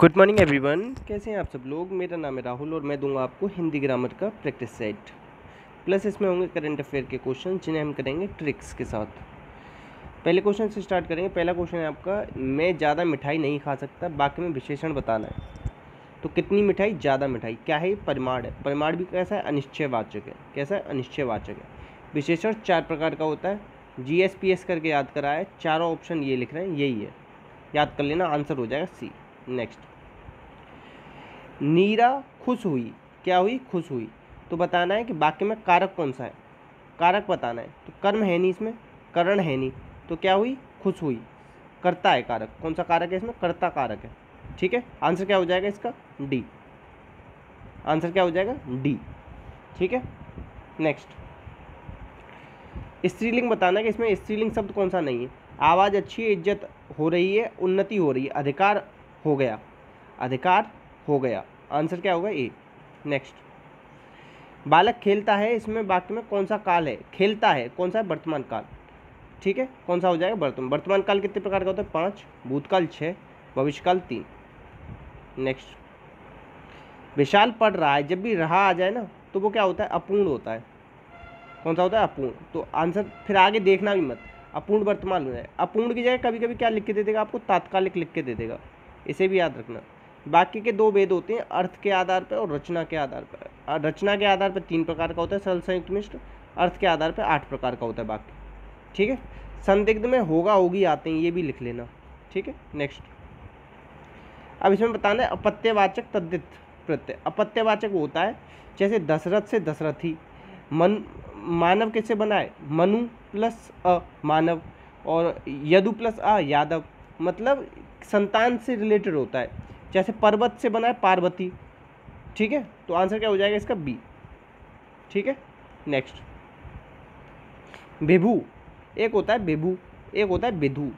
Good morning everyone. कैसे हैं आप सब लोग। मेरा नाम है राहुल और मैं दूंगा आपको हिंदी ग्रामर का प्रैक्टिस सेट, प्लस इसमें होंगे करंट अफेयर के क्वेश्चन जिन्हें हम करेंगे ट्रिक्स के साथ। पहले क्वेश्चन से स्टार्ट करेंगे। पहला क्वेश्चन है आपका, मैं ज़्यादा मिठाई नहीं खा सकता, बाकी में विशेषण बताना है। तो कितनी मिठाई, ज़्यादा मिठाई, क्या है, परिमाण है। परिमाण भी कैसा है, अनिश्चयवाचक है। कैसा है, अनिश्चयवाचक है। विशेषण 4 प्रकार का होता है। GSPS करके याद करा है, चारों ऑप्शन ये लिख रहे हैं, यही है, याद कर लेना, आंसर हो जाएगा सी। नेक्स्ट, नीरा खुश हुई, क्या हुई, खुश हुई। तो बताना है कि वाक्य में कारक कौन सा है, कारक बताना है। तो कर्म है नहीं, इसमें करण है नहीं, तो क्या हुई, खुश हुई। कर्ता है कारक, कौन सा कारक है इसमें, कर्ता कारक है। ठीक है, आंसर क्या हो जाएगा इसका, डी। आंसर क्या हो जाएगा, डी। ठीक है। नेक्स्ट, स्त्रीलिंग बताना है कि इसमें स्त्रीलिंग शब्द कौन सा नहीं है। आवाज़ अच्छी है, इज्जत हो रही है, उन्नति हो रही है, अधिकार हो गया, अधिकार हो गया। आंसर क्या होगा, ए। नेक्स्ट, बालक खेलता है, इसमें वाक्य में कौन सा काल है, खेलता है कौन सा है, वर्तमान काल। ठीक है, कौन सा हो जाएगा, वर्तमान काल कितने प्रकार का होता है, 5, भूतकाल 6, भविष्यकाल 3। नेक्स्ट, विशाल पढ़ रहा है, जब भी रहा आ जाए ना तो वो क्या होता है, अपूर्ण होता है। कौन सा होता है, अपूर्ण। तो आंसर फिर आगे देखना भी मत, अपूर्ण वर्तमान हो जाए। अपूर्ण की जगह कभी कभी क्या लिख के दे देगा आपको, तात्कालिक लिख के दे देगा, इसे भी याद रखना। बाकी के 2 भेद होते हैं, अर्थ के आधार पर और रचना के आधार पर। रचना के आधार पर 3 प्रकार का होता है, सरल संयुक्त मिश्र। अर्थ के आधार पर 8 प्रकार का होता है बाकी। ठीक है, संदिग्ध में होगा होगी आते हैं, ये भी लिख लेना। ठीक है। नेक्स्ट, अब इसमें बताना है अपत्यवाचक तद्धित प्रत्यय। अपत्यवाचक होता है जैसे दशरथ से दशरथी, मन मानव किससे बना है, मनु प्लस अ मानव, और यदु प्लस अ यादव, मतलब संतान से रिलेटेड होता है। जैसे पर्वत से बना है पार्वती। ठीक है, तो आंसर क्या हो जाएगा इसका, बी। ठीक है। नेक्स्ट, विभू एक होता है, विभू एक होता है, विधु,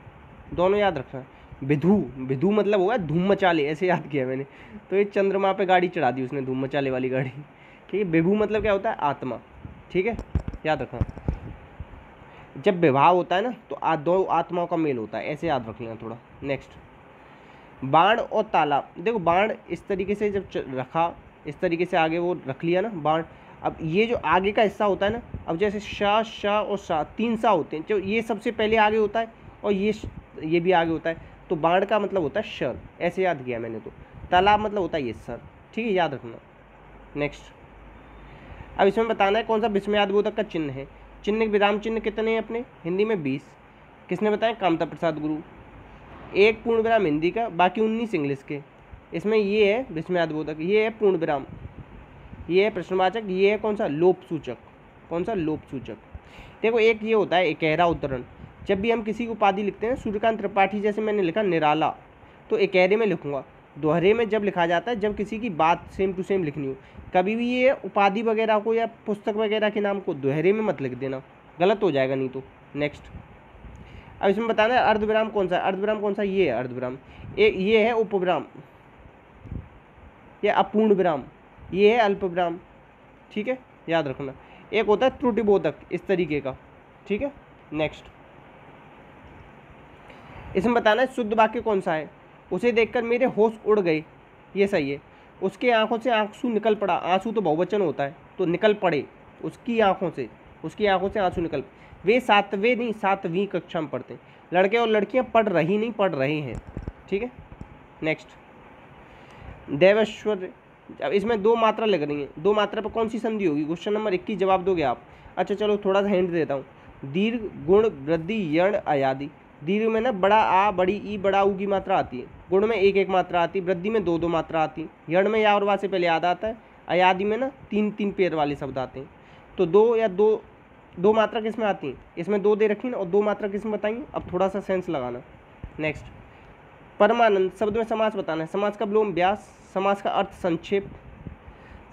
दोनों याद रखना। विधु, विधु मतलब होगा धूम मचाले, ऐसे याद किया मैंने। तो ये चंद्रमा पे गाड़ी चढ़ा दी उसने, धूम मचाले वाली गाड़ी। ठीक है, विभू मतलब क्या होता है, आत्मा। ठीक है, याद रखना। जब विवाह होता है ना तो 2 आत्माओं का मेल होता है, ऐसे याद रख लेना थोड़ा। नेक्स्ट, बाण और तालाब। देखो बाण इस तरीके से जब रखा, इस तरीके से आगे वो रख लिया ना बाण। अब ये जो आगे का हिस्सा होता है ना, अब जैसे शाह शाह और शाह 3 सा होते हैं, जो ये सबसे पहले आगे होता है और ये भी आगे होता है। तो बाण का मतलब होता है शर, ऐसे याद किया मैंने। तो तालाब मतलब होता है ये सर। ठीक है, याद रखना। नेक्स्ट, अब इसमें बताना है कौन सा विस्मयादिबोधक का चिन्ह है। चिन्ह विराम चिन्ह कितने हैं अपने हिंदी में, 20। किसने बताया, कामता प्रसाद गुरु। 1 पूर्ण विराम हिंदी का, बाकी 19 इंग्लिश के। इसमें ये है विस्मयादिबोधक, ये है पूर्ण विराम, ये है प्रश्नवाचक, ये है कौन सा, लोप सूचक। कौन सा, लोप सूचक। देखो एक ये होता है एकहरा उद्धरण। जब भी हम किसी को उपाधि लिखते हैं, सूर्यकांत त्रिपाठी जैसे मैंने लिखा निराला, तो एकहरे में लिखूंगा। दोहरे में जब लिखा जाता है, जब किसी की बात सेम टू सेम लिखनी हो। कभी भी ये उपाधि वगैरह को या पुस्तक वगैरह के नाम को दोहरे में मत लिख देना, गलत हो जाएगा नहीं तो। नेक्स्ट, अब इसमें बताना है अर्धविराम कौन सा है। अर्धविराम कौन सा, ये है अर्धविराम। ये है उपविराम, ये अपूर्ण विराम, ये है अल्पविराम। ठीक है, याद रखना। एक होता है त्रुटिबोधक इस तरीके का। ठीक है। नेक्स्ट, इसमें बताना है शुद्ध वाक्य कौन सा है। उसे देखकर मेरे होश उड़ गए, ये सही है। उसके आंखों से आंसू निकल पड़ा, आंसू तो बहुवचन होता है, तो निकल पड़े उसकी आंखों से, उसकी आंखों से आंसू निकल। वे 7वें नहीं 7वीं कक्षा में पढ़ते हैं। लड़के और लड़कियां पढ़ रही नहीं, पढ़ रहे हैं। ठीक है। नेक्स्ट, देवेश्वर। अब इसमें 2 मात्रा लग रही हैं, 2 मात्रा पर कौन सी संधि होगी, क्वेश्चन नंबर 21 जवाब दोगे आप। अच्छा चलो थोड़ा सा हिंट देता हूँ। दीर्घ, गुण, वृद्धि, यण, अयादि। दीर्घ में ना बड़ा आ, बड़ी ई, बड़ा ऊ की मात्रा आती है। गुण में 1-1 मात्रा आती है। वृद्धि में 2-2 मात्रा आती है। यण में या और वा से पहले याद आता है। अयादि में ना 3-3 पेयर वाले शब्द आते हैं। तो 2 मात्रा किस में आती हैं, इसमें 2 दे रखी ना, और 2 मात्रा किस में बताइए। अब थोड़ा सा सेंस लगाना। नेक्स्ट, परमानंद शब्द में समास बताना है। समास का विलोम व्यास, समास का अर्थ संक्षेप,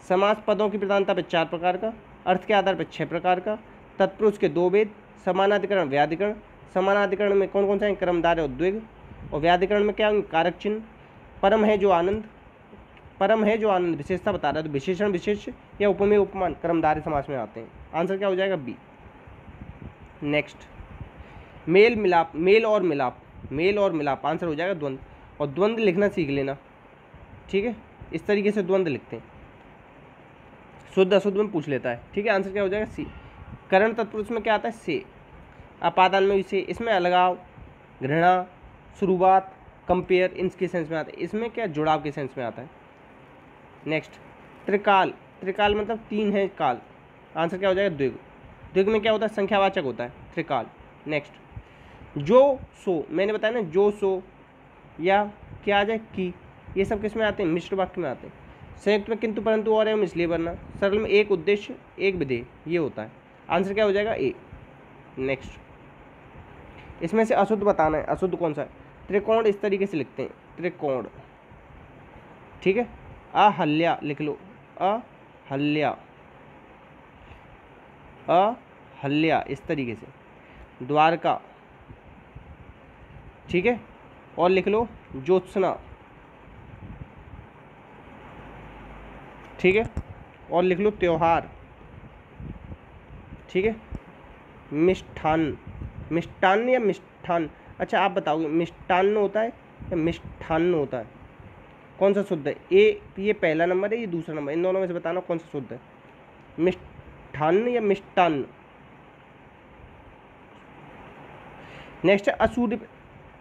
समास पदों की प्रधानता पर 4 प्रकार का, अर्थ के आधार पर 6 प्रकार का, तत्पुरुष के 2 भेद, समानाधिकरण व्याधिकरण। समानाधिकरण में कौन कौन सा है, क्रमधारय और द्विग, और व्याधिकरण में क्या होंगे, कारक चिन्ह। परम है जो आनंद, परम है जो आनंद विशेषता बता रहा है, तो विशेषण विशेष या उपमेय उपमान क्रमधारय समास में आते हैं। आंसर क्या हो जाएगा, बी। नेक्स्ट, मेल मिलाप, मेल और मिलाप, मेल और मिलाप, आंसर हो जाएगा द्वंद्व। और द्वंद्व लिखना सीख लेना, ठीक है, इस तरीके से द्वंद्व लिखते हैं, शुद्ध अशुद्ध में पूछ लेता है। ठीक है, आंसर क्या हो जाएगा सी। करण तत्पुरुष में क्या आता है से, अपादान में भी से, इसमें अलगाव, घृणा, शुरुआत, कंपेयर, इनके सेंस में आता है, इसमें क्या जुड़ाव के सेंस में आता है। नेक्स्ट त्रिकाल, त्रिकाल मतलब तीन है काल, आंसर क्या हो जाएगा द्विग। द्विग में क्या होता है संख्यावाचक होता है त्रिकाल। नेक्स्ट जो सो, मैंने बताया ना जो सो या क्या आ जाए की, ये सब किस में आते हैं मिश्र वाक्य में आते हैं। संयुक्त में किंतु परंतु और एवं इसलिए वरना, सरल में एक उद्देश्य एक विधेय, ये होता है, आंसर क्या हो जाएगा ए। नेक्स्ट इसमें से अशुद्ध बताना है, अशुद्ध कौन सा है, त्रिकोण इस तरीके से लिखते हैं त्रिकोण। ठीक है, अहल्या लिख लो, अहल्या, अहल्या इस तरीके से, द्वारका। ठीक है, और लिख लो ज्योत्सना। ठीक है, और लिख लो त्योहार। ठीक है, मिष्ठान, मिष्टान्न या मिष्ठान, अच्छा आप बताओगे मिष्टान्न होता है या मिष्ठान्न होता है, कौन सा शुद्ध है। ये पहला नंबर है, ये दूसरा नंबर, इन दोनों में से बताना कौन सा शुद्ध है, मिष्ठान्न या मिष्टान्न। नेक्स्ट है असूर्य,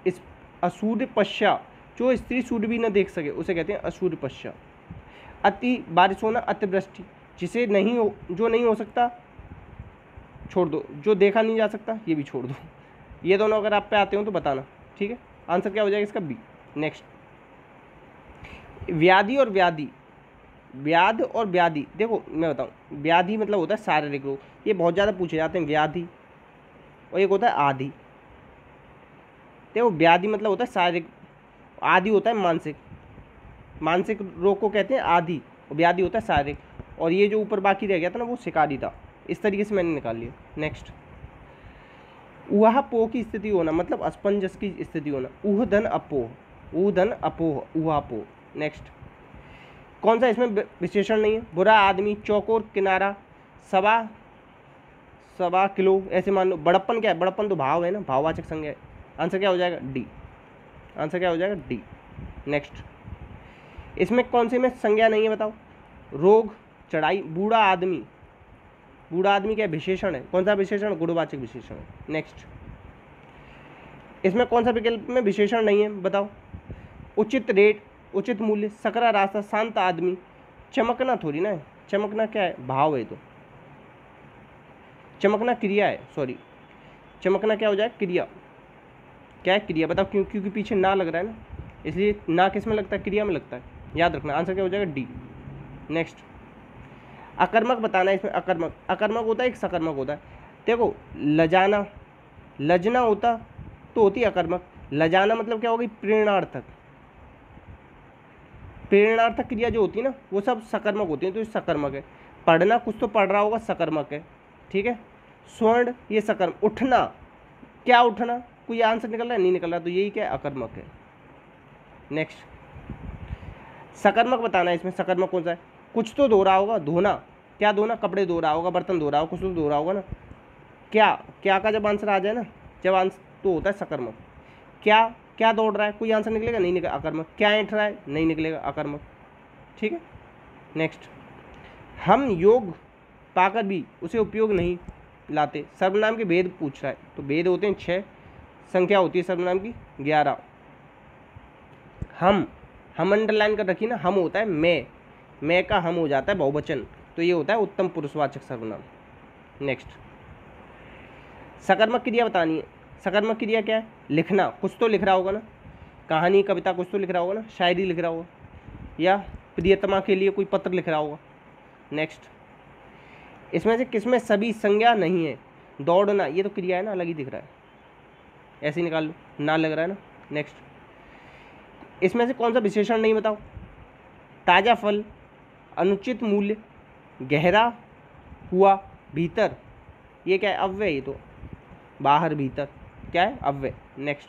इस असूर्य पश्चा, जो स्त्री सूर्य भी न देख सके उसे कहते हैं असूर्य पश्चा। अति बारिश होना, अतिवृष्टि, जिसे नहीं हो, जो नहीं हो सकता छोड़ दो, जो देखा नहीं जा सकता ये भी छोड़ दो। ये दोनों अगर आप पे आते हो तो बताना। ठीक है, आंसर क्या हो जाएगा इसका बी। नेक्स्ट व्याधि और व्याधि, व्याध और व्याधि, देखो मैं बताऊं, व्याधि मतलब होता है शारीरिक रोग, ये बहुत ज़्यादा पूछे जाते हैं व्याधि, और एक होता है आदि। देखो व्याधि मतलब होता है शारीरिक, आदि होता है मानसिक, मानसिक रोग को कहते हैं आदि, और व्याधि होता है शारीरिक, और ये जो ऊपर बाकी रह गया था ना वो शिकारी था, इस तरीके से मैंने निकाल लिया। नेक्स्ट ऊहा पोह की स्थिति होना, मतलब अस्पंजस की स्थिति होना, ऊह धन अपोह, ऊह धन अपोह, ऊहा पोह। नेक्स्ट कौन सा इसमें विशेषण नहीं है, बुरा आदमी, चौकोर किनारा, सवा सवा किलो, ऐसे मान लो। बड़प्पन क्या है, बड़प्पन तो भाव है ना, भाववाचक संज्ञा है, आंसर क्या हो जाएगा डी, आंसर क्या हो जाएगा डी। नेक्स्ट इसमें कौन से में संज्ञा नहीं है बताओ, रोग, चढ़ाई, बूढ़ा आदमी, बूढ़ा आदमी क्या विशेषण है, कौन सा विशेषण, गुणवाचक विशेषण है। नेक्स्ट इसमें कौन सा विकल्प में विशेषण नहीं है बताओ, उचित रेट, उचित मूल्य, सकरा रास्ता, शांत आदमी, चमकना थोड़ी ना है, चमकना क्या है भाव है, तो चमकना क्रिया है, सॉरी चमकना क्या हो जाए क्रिया, क्या है क्रिया बताओ, क्यों, क्योंकि पीछे ना लग रहा है ना, इसलिए ना किस में लगता है, क्रिया में लगता है, याद रखना, आंसर क्या हो जाएगा डी। नेक्स्ट अकर्मक बताना है इसमें, अकर्मक, अकर्मक होता है एक सकर्मक होता है। देखो लजाना, लजना होता तो होती है अकर्मक, लजाना मतलब क्या होगी प्रेरणार्थक, प्रेरणार्थक क्रिया जो होती है ना वो सब सकर्मक होती है, तो ये सकर्मक है। पढ़ना, कुछ तो पढ़ रहा होगा, सकर्मक है। ठीक है, स्वर्ण ये सकर्म, उठना, क्या उठना, कोई आंसर निकल रहा है नहीं निकल रहा, तो यही क्या है अकर्मक है। नेक्स्ट सकर्मक बताना है इसमें, सकर्मक कौन सा है, कुछ तो धो रहा होगा, धोना, क्या धोना, कपड़े धो रहा होगा, बर्तन धो रहा होगा, कुछ तो धो रहा होगा ना, क्या, क्या का जब आंसर आ जाए ना, जब आंसर तो होता है सकर्मक। क्या, क्या दौड़ रहा है, कोई आंसर निकलेगा नहीं निकलेगा अकर्मक, क्या ऐंठ रहा है नहीं निकलेगा अकर्मक। ठीक है, नेक्स्ट हम योग पाकर भी उसे उपयोग नहीं लाते, सर्वनाम के भेद पूछ रहा है, तो भेद होते हैं 6, संख्या होती है सर्वनाम की 11। हम अंडरलाइन कर रखी ना, हम होता है मैं का हम हो जाता है बहुवचन, तो ये होता है उत्तम पुरुषवाचक सर्वनाम। नेक्स्ट सकर्मक क्रिया बतानी है, सकर्मक क्रिया क्या है, लिखना, कुछ तो लिख रहा होगा ना, कहानी कविता कुछ तो लिख रहा होगा ना, शायरी लिख रहा होगा, या प्रियतमा के लिए कोई पत्र लिख रहा होगा। नेक्स्ट इसमें से किसमें सभी संज्ञा नहीं है, दौड़ना ये तो क्रिया है ना, अलग ही दिख रहा है, ऐसे ही निकाल लो, ना लग रहा है ना। नेक्स्ट इसमें से कौन सा विशेषण नहीं बताओ, ताज़ा फल, अनुचित मूल्य, गहरा हुआ, भीतर, ये क्या है अव्यय, ये तो बाहर भीतर क्या है अव्यय। नेक्स्ट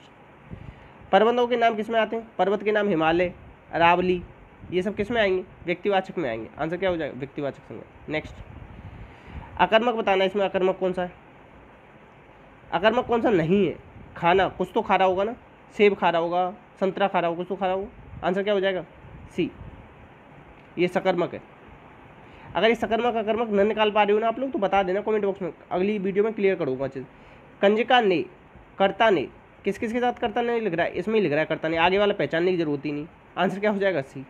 पर्वतों के नाम किस में आते हैं, पर्वत के नाम हिमालय, अरावली, ये सब किस में आएंगे, व्यक्तिवाचक में आएंगे, आंसर क्या हो जाएगा व्यक्तिवाचक संज्ञा। नेक्स्ट अकर्मक बताना है इसमें, अकर्मक कौन सा है, अकर्मक कौन सा नहीं है, खाना, कुछ तो खा रहा होगा ना, सेब खा रहा होगा, संतरा खा रहा होगा, कुछ तो खा रहा होगा, आंसर क्या हो जाएगा सी। ये सकर्मक है। अगर ये सकर्मक अकर्मक न निकाल पा रहे हो ना आप लोग तो बता देना कमेंट बॉक्स में, अगली वीडियो में क्लियर करूँगा चीज़। कंजिका ने, कर्ता ने, किस किस के साथ कर्ता ने लिख रहा है, इसमें ही लिख रहा है कर्ता ने, आगे वाला पहचानने की जरूरत ही नहीं। आंसर क्या हो जाएगा सी।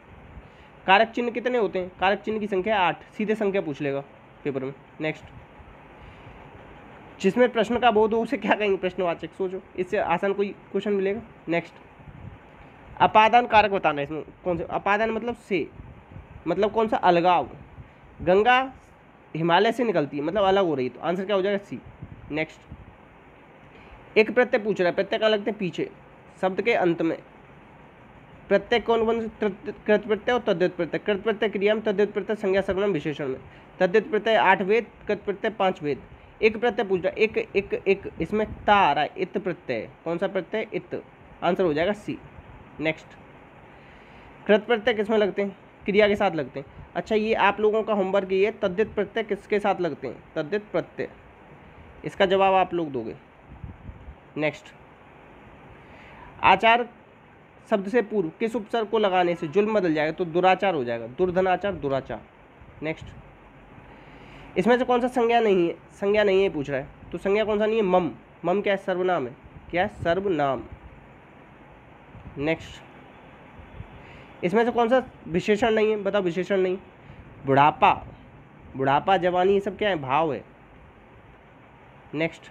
कारक चिन्ह कितने होते हैं, कारक चिन्ह की संख्या 8, सीधे संख्या पूछ लेगा पेपर में। नेक्स्ट, जिसमें प्रश्न का बोध हो उसे क्या कहेंगे, प्रश्नवाचक। सोचो इससे आसान कोई क्वेश्चन मिलेगा। नेक्स्ट, अपादान कारक बताना है इसमें कौन से, अपादान मतलब से, मतलब कौन सा, अलगाव। गंगा हिमालय से निकलती है मतलब अलग हो रही है, तो आंसर क्या हो जाएगा सी। नेक्स्ट, एक प्रत्यय पूछ रहा है, प्रत्यय कहाँ लगते हैं, पीछे शब्द के अंत में। प्रत्यय कौन कौन से, कृत प्रत्यय और तद्धित प्रत्यय। कृत प्रत्यय क्रिया में, तद्धित प्रत्यय संज्ञा सर्वनाम विशेषण में। तद्धित प्रत्यय 8 वेद, कृत प्रत्यय 5 वेद। एक प्रत्यय पूछ रहा है, एक इसमें ता आ रहा है, इत प्रत्यय, कौन सा प्रत्यय, इत, आंसर हो जाएगा सी। नेक्स्ट, कृत प्रत्यय किसमें लगते हैं, क्रिया के साथ लगते हैं। अच्छा ये आप लोगों का होमवर्क ये है, तद्धित प्रत्यय किसके साथ लगते हैं, तद्धित प्रत्यय, इसका जवाब आप लोग दोगे। नेक्स्ट, आचार शब्द से पूर्व किस उपसर्ग को लगाने से जुल्म बदल जाएगा, तो दुराचार हो जाएगा, दुर्धनाचार, दुराचार। नेक्स्ट, इसमें से कौन सा संज्ञा नहीं है, संज्ञा नहीं है पूछ रहा है, तो संज्ञा कौन सा नहीं है, मम। मम क्या है, सर्वनाम है, क्या है, सर्वनाम। नेक्स्ट, इसमें से कौन सा विशेषण नहीं है, बताओ विशेषण नहीं। बुढ़ापा, बुढ़ापा, जवानी, ये सब क्या है, भाव है। नेक्स्ट,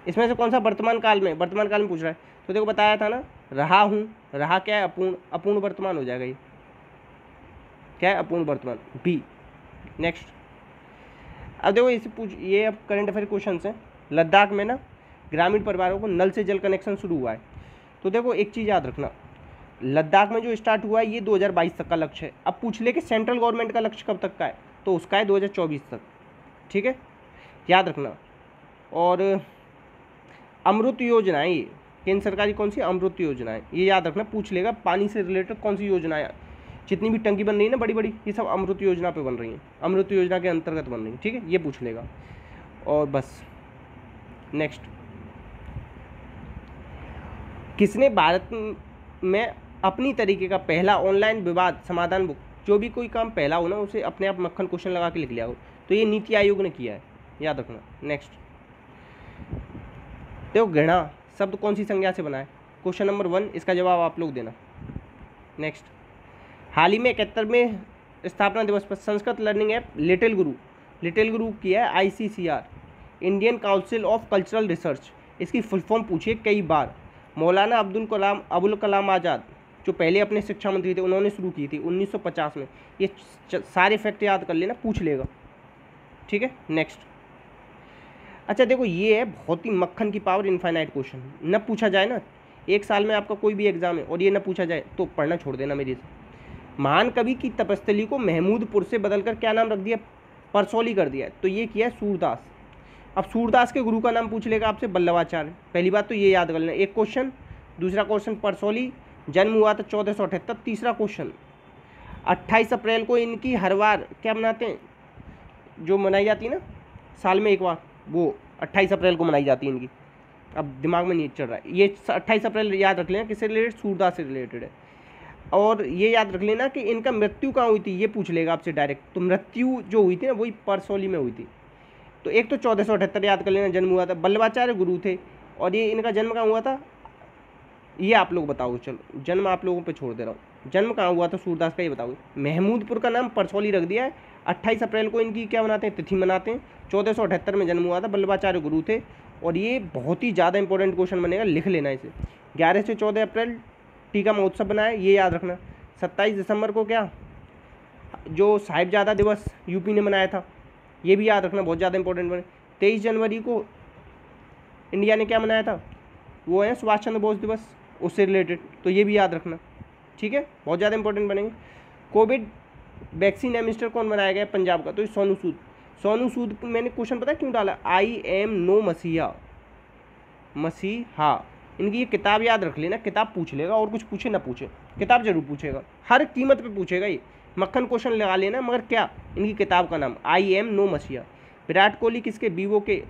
इसमें से कौन सा वर्तमान काल में, वर्तमान काल में पूछ रहा है, तो देखो बताया था ना, रहा हूँ, रहा क्या है, अपूर्ण, अपूर्ण वर्तमान हो जाएगा, ये क्या है, अपूर्ण वर्तमान, बी। नेक्स्ट, अब देखो इसे पूछ, ये अब करंट अफेयर क्वेश्चन है। लद्दाख में ना ग्रामीण परिवारों को नल से जल कनेक्शन शुरू हुआ है, तो देखो एक चीज़ याद रखना, लद्दाख में जो स्टार्ट हुआ है ये 2022 तक का लक्ष्य है। अब पूछ ले कि सेंट्रल गवर्नमेंट का लक्ष्य कब तक का है, तो उसका है 2024 तक, ठीक है, याद रखना। और अमृत योजना है ये, केंद्र सरकार की कौन सी, अमृत योजना है, ये याद रखना, पूछ लेगा पानी से रिलेटेड कौन सी योजना है, जितनी भी टंकी बन रही है ना बड़ी बड़ी, ये सब अमृत योजना पे बन रही हैं, अमृत योजना के अंतर्गत बन रही है, ठीक है, ये पूछ लेगा। और बस। नेक्स्ट, किसने भारत में अपनी तरीके का पहला ऑनलाइन विवाद समाधान बुक, जो भी कोई काम पहला हो ना उसे अपने आप मक्खन क्वेश्चन लगा के लिख लिया हो, तो ये नीति आयोग ने किया है, याद रखना। नेक्स्ट, देखो घृणा शब्द कौन सी संज्ञा से बना है, क्वेश्चन नंबर 1, इसका जवाब आप लोग देना। नेक्स्ट, हाल ही में 71वें स्थापना दिवस पर संस्कृत लर्निंग ऐप लिटिल गुरु की है ICCR, Indian council of cultural research, इसकी फुल फॉर्म पूछिए कई बार। मौलाना अबुल कलाम आज़ाद जो पहले अपने शिक्षा मंत्री थे उन्होंने शुरू की थी 1950 में, ये सारे फैक्ट याद कर लेना, पूछ लेगा, ठीक है। नेक्स्ट, अच्छा देखो ये है बहुत ही मक्खन की पावर, इनफाइनाइट क्वेश्चन, न पूछा जाए ना, एक साल में आपका कोई भी एग्जाम है और ये न पूछा जाए तो पढ़ना छोड़ देना मेरी से। महान कवि की तपस्थली को महमूदपुर से बदलकर क्या नाम रख दिया, परसौली कर दिया है, तो ये किया है सूरदास। अब सूरदास के गुरु का नाम पूछ लेगा आपसे, बल्लभाचार्य, पहली बात तो ये याद कर लेना, एक क्वेश्चन। दूसरा क्वेश्चन, परसौली जन्म हुआ था 1478। तीसरा क्वेश्चन, 28 अप्रैल को इनकी हर बार क्या मनाते हैं, जो मनाई जाती है ना साल में एक बार, वो 28 अप्रैल को मनाई जाती है इनकी, अब दिमाग में नहीं चल रहा है, ये 28 अप्रैल याद रख लेना, किससे रिलेटेड, सूरदास से रिलेटेड है। और ये याद रख लेना कि इनका मृत्यु कहाँ हुई थी, ये पूछ लेगा आपसे डायरेक्ट, तो मृत्यु जो हुई थी ना वही परसौली में हुई थी। तो एक तो 1478 याद कर लेना, जन्म हुआ था, बल्लभाचार्य गुरु थे, और ये इनका जन्म कहाँ हुआ था, ये आप लोग बताओ, चलो जन्म आप लोगों पे छोड़ दे रहा हूँ, जन्म कहाँ हुआ था सूरदास का ये बताओ। महमूदपुर का नाम परसौली रख दिया है, 28 अप्रैल को इनकी क्या मनाते हैं, तिथि मनाते हैं, 1478 में जन्म हुआ था, बल्लभाचार्य गुरु थे। और ये बहुत ही ज़्यादा इंपॉर्टेंट क्वेश्चन बनेगा, लिख लेना इसे। 11 से 14 अप्रैल टीका महोत्सव बनाया, ये याद रखना। 27 दिसंबर को क्या, जो साहिबजादा दिवस यूपी ने मनाया था, ये भी याद रखना, बहुत ज़्यादा इंपॉर्टेंट बने। 23 जनवरी को इंडिया ने क्या मनाया था, वो है सुभाष चंद्र बोस दिवस, उससे रिलेटेड, तो ये भी याद रखना, ठीक है, बहुत ज़्यादा इंपॉर्टेंट बनेंगे। कोविड वैक्सीन एडमिनिस्टर कौन बनाया गया, पंजाब का, तो ये सोनू सूद। सोनू सूद मैंने क्वेश्चन पता है क्यों डाला, आई एम नो मसीहा, इनकी ये किताब याद रख लेना, किताब पूछ लेगा, और कुछ पूछे ना पूछे, किताब जरूर पूछेगा, हर कीमत पे पूछेगा, ये मक्खन क्वेश्चन लगा लेना, मगर क्या, इनकी किताब का नाम आई एम नो मसीहा। विराट कोहली किसके वीवो के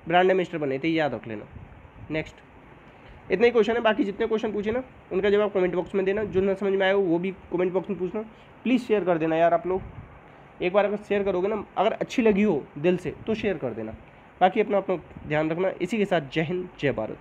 ब्रांड एम्बेसडर बने थे, याद रख लेना। नेक्स्ट, इतना ही क्वेश्चन है, बाकी जितने क्वेश्चन पूछे ना उनका जवाब कमेंट बॉक्स में देना, जो ना समझ में आएगा वो भी कमेंट बॉक्स में पूछना। प्लीज़ शेयर कर देना यार आप लोग, एक बार अगर शेयर करोगे ना, अगर अच्छी लगी हो दिल से तो शेयर कर देना। बाकी अपना अपना ध्यान रखना। इसी के साथ जय हिंद जय भारत।